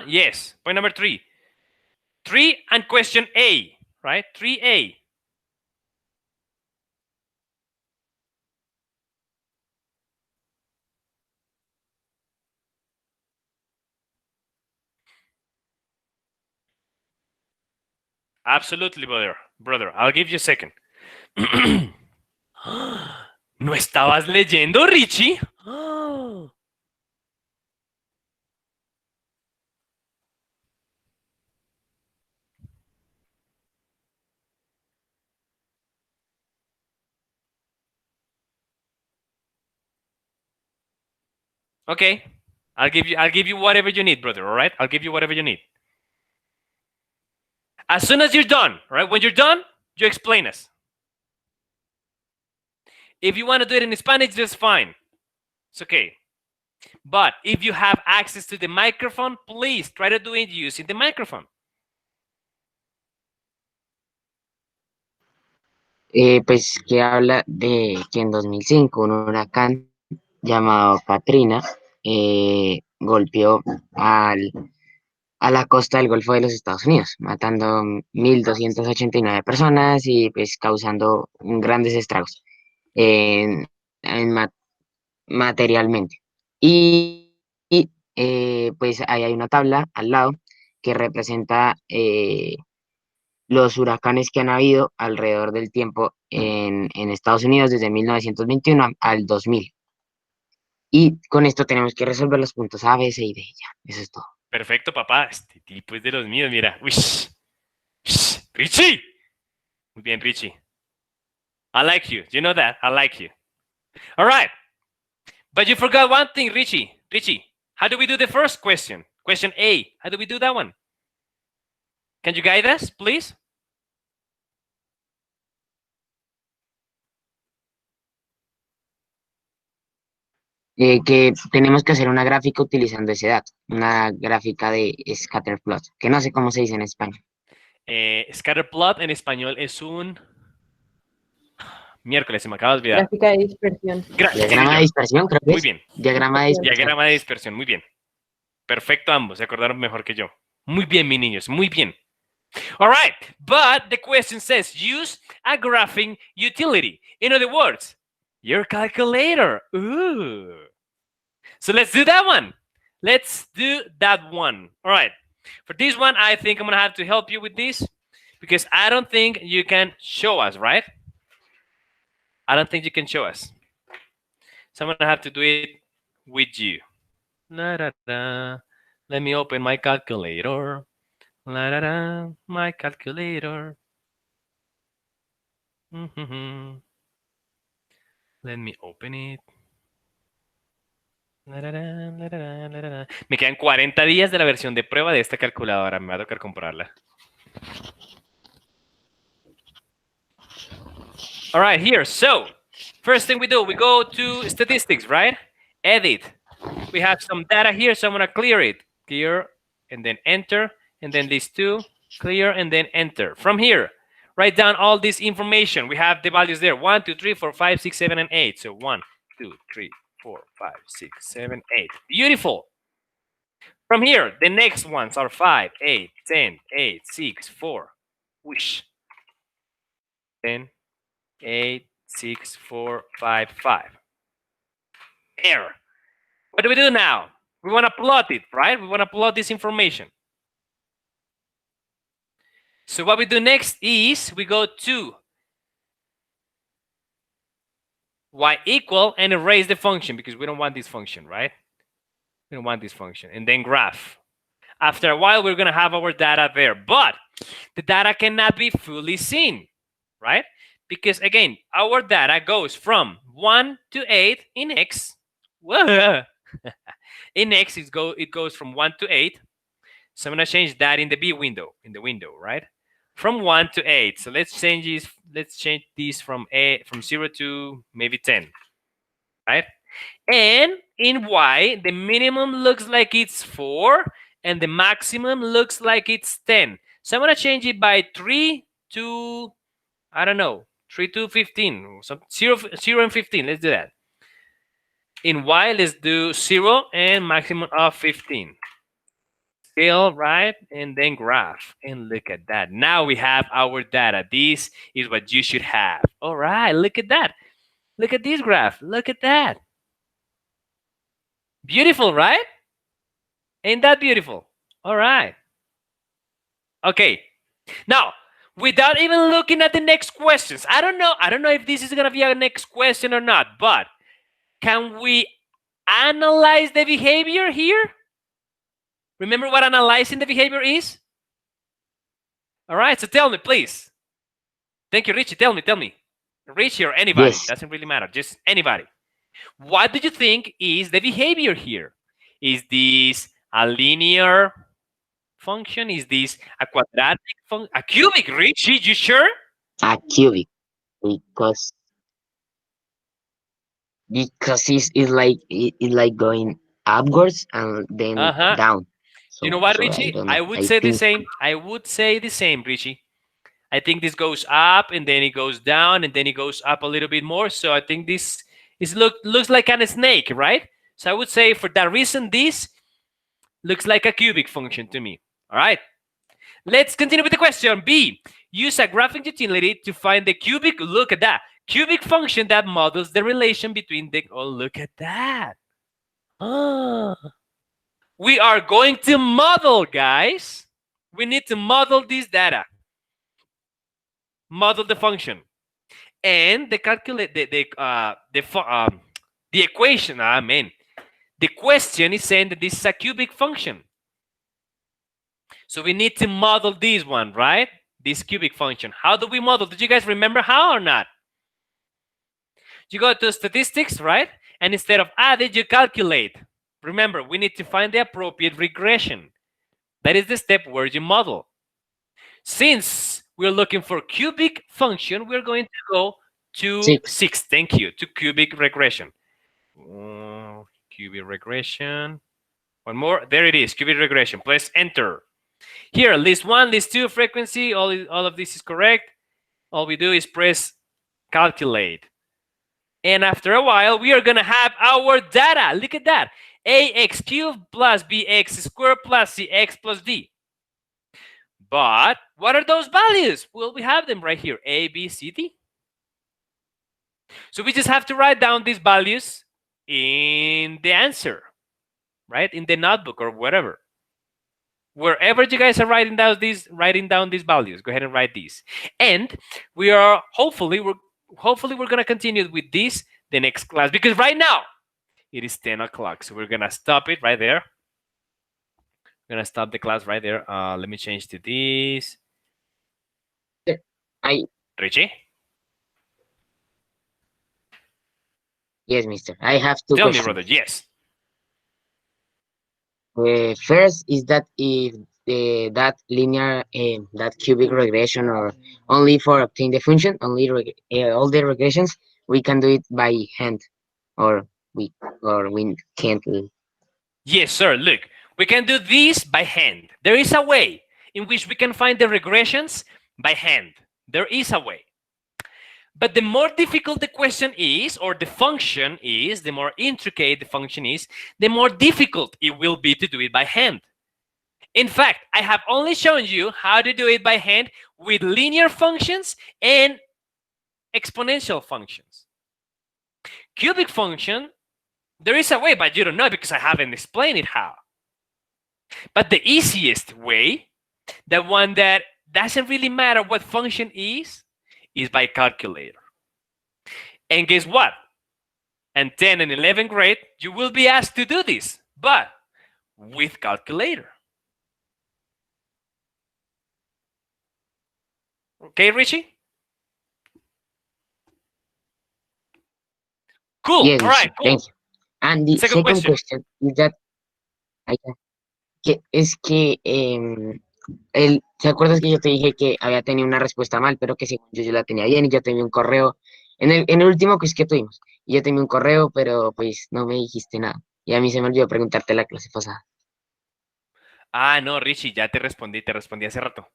Yes, point number 3. 3 and question A, right? 3A. Absolutely, brother. I'll give you a second. ¿No estabas leyendo, Richie? Okay. I'll give you whatever you need, brother, all right? I'll give you whatever you need. As soon as you're done, right? When you're done, you explain us. If you want to do it in Spanish, just fine. It's okay. But if you have access to the microphone, please try to do it using the microphone. Pues que habla de que en 2005 un huracán llamado Katrina golpeó a la costa del Golfo de los Estados Unidos, matando 1.289 personas y pues causando grandes estragos en materialmente. Y pues ahí hay una tabla al lado que representa los huracanes que han habido alrededor del tiempo en Estados Unidos desde 1921 al 2000. Y con esto tenemos que resolver los puntos A, B, C y D. Ya, eso es todo. Perfecto, papá. Este tipo es de los míos, mira. Uy. Richie. Muy bien, Richie. I like you. You know that. I like you. All right. But you forgot one thing, Richie. Richie, how do we do the first question? Question A. How do we do that one? Can you guide us, please? Que tenemos que hacer una gráfica utilizando ese dato, una gráfica de scatterplot, que no sé cómo se dice en español. Scatterplot en español es un... Miércoles, se me acaba de olvidar. Gráfica de dispersión. Diagrama de dispersión, creo que Muy es. bien. Diagrama de dispersión. Diagrama de dispersión, muy bien. Perfecto ambos, se acordaron mejor que yo. Muy bien, mis niños, muy bien. All right, but the question says, use a graphing utility. In other words, your calculator. Ooh. So let's do that one. Let's do that one. All right. For this one, I think I'm going to have to help you with this because I don't think you can show us, right? I don't think you can show us. So I'm going to have to do it with you. La, da, da. Let me open my calculator. La, da, da. My calculator. Mm-hmm. Let me open it. La, da, da, la, da, da, la, da, da. Me quedan 40 días de la versión de prueba de esta calculadora. Me va a tocar comprarla. All right, here. So, first thing we do, we go to statistics, right? Edit. We have some data here, so I'm going to clear it. Clear, and then enter, and then these two, clear, and then enter. From here, write down all this information. We have the values there, 1, 2, 3, 4, 5, 6, 7, and 8. So 1, 2, 3, 4, 5, 6, 7, 8. Beautiful. From here, the next ones are 5, 8, 10, 8, 6, 4. Whoosh. 10, 8, 6, 4, 5, 5. Error. What do we do now? We want to plot it, right? We want to plot this information. So what we do next is we go to y equal and erase the function because we don't want this function, right? We don't want this function. And then graph. After a while, we're going to have our data there. But the data cannot be fully seen, right? Because again, our data goes from 1 to 8 in X. Whoa. In X, it goes from 1 to 8. So I'm going to change that in the B window, right? From 1 to 8. So let's change this from 0 to maybe 10, right? And in Y, the minimum looks like it's 4, and the maximum looks like it's 10. So I'm going to change it by 3 to, I don't know, 3 to 15. So 0 and 15. Let's do that. In Y, let's do 0 and maximum of 15. Scale, right? And then graph. And look at that. Now we have our data. This is what you should have. All right, look at that. Look at this graph. Look at that. Beautiful, right? Ain't that beautiful? All right. Okay. Now, without even looking at the next questions, I don't know if this is going to be our next question or not, but can we analyze the behavior here? Remember what analyzing the behavior is? All right, so tell me, please. Thank you, Richie. Tell me. Richie or anybody. Yes. Doesn't really matter. Just anybody. What do you think is the behavior here? Is this a linear function? Is this a quadratic function? A cubic, Richie, you sure? A cubic, because it's like going upwards and then down. So, you know what, so Richie? I would say the same. I would say the same, Richie. I think this goes up and then it goes down and then it goes up a little bit more. So I think this looks like a snake, right? So I would say for that reason, this looks like a cubic function to me. All right. Let's continue with the question. B. Use a graphing utility to find the cubic. Look at that. Cubic function that models the relation between the... Oh, look at that. we are going to model, guys. We need to model this data. Model the function. And the equation, the question is saying that this is a cubic function. So we need to model this one, right? This cubic function. How do we model? Did you guys remember how or not? You go to statistics, right? And instead of added, you calculate. Remember, we need to find the appropriate regression. That is the step where you model. Since we're looking for cubic function, we're going to go to 6. Thank you. To cubic regression. Cubic regression. One more. There it is. Cubic regression. Press enter. Here, list 1, list 2, frequency. All of this is correct. All we do is press calculate. And after a while, we are going to have our data. Look at that. AX cubed plus BX squared plus CX plus D. But what are those values? Well, we have them right here. A, B, C, D. So we just have to write down these values in the answer, right? In the notebook or whatever. Wherever you guys are writing down these values, go ahead and write these. And we are hopefully we're going to continue with this the next class, because right now it is 10 o'clock. So we're going to stop it right there. We're going to stop the class right there. Let me change to this. Richie? Yes, mister. I have two Tell questions. me, brother. Yes. First is that if that linear, that cubic regression, or only for obtain the function, only all the regressions, we can do it by hand, or we can't. Yes, sir. Look, we can do this by hand. There is a way in which we can find the regressions by hand. There is a way. But the more difficult the question is, or the function is, the more intricate the function is, the more difficult it will be to do it by hand. In fact, I have only shown you how to do it by hand with linear functions and exponential functions. Cubic function, there is a way, but you don't know because I haven't explained it how. But the easiest way, the one that doesn't really matter what function is by calculator. And guess what? In 10 and 11th grade, you will be asked to do this, but with calculator. Okay, Richie? Cool. Yes, all right, cool. Thank you. And the second question is that ¿te acuerdas que yo te dije que había tenido una respuesta mal, pero que según yo la tenía bien y yo te envié un correo en el último quiz que tuvimos? Y yo te envié un correo, pero pues no me dijiste nada. Y a mí se me olvidó preguntarte la clase pasada. Ah, no, Richie, ya te respondí hace rato.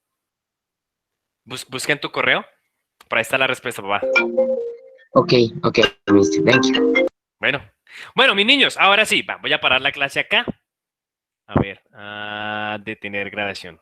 Busca en tu correo. Por ahí está la respuesta, papá. Ok, mister, thank you. Bueno, mis niños, ahora sí, voy a parar la clase acá. A ver, detener grabación.